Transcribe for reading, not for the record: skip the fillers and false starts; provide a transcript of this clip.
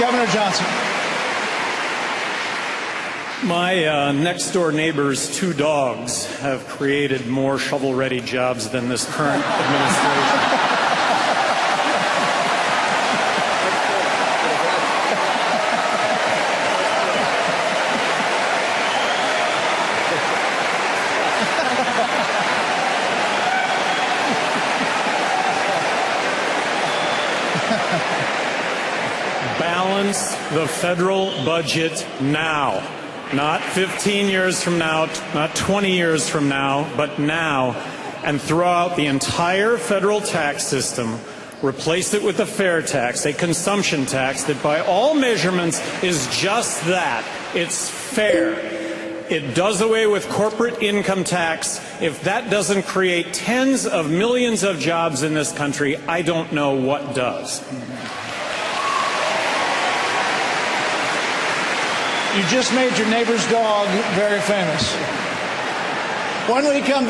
Governor Johnson. My next-door neighbor's 2 dogs have created more shovel-ready jobs than this current administration. Balance the federal budget now. Not 15 years from now, not 20 years from now, but now. And throw out the entire federal tax system, replace it with a fair tax, a consumption tax that by all measurements is just that. It's fair. It does away with corporate income tax. If that doesn't create tens of millions of jobs in this country, I don't know what does. You just made your neighbor's dog very famous. When we come back.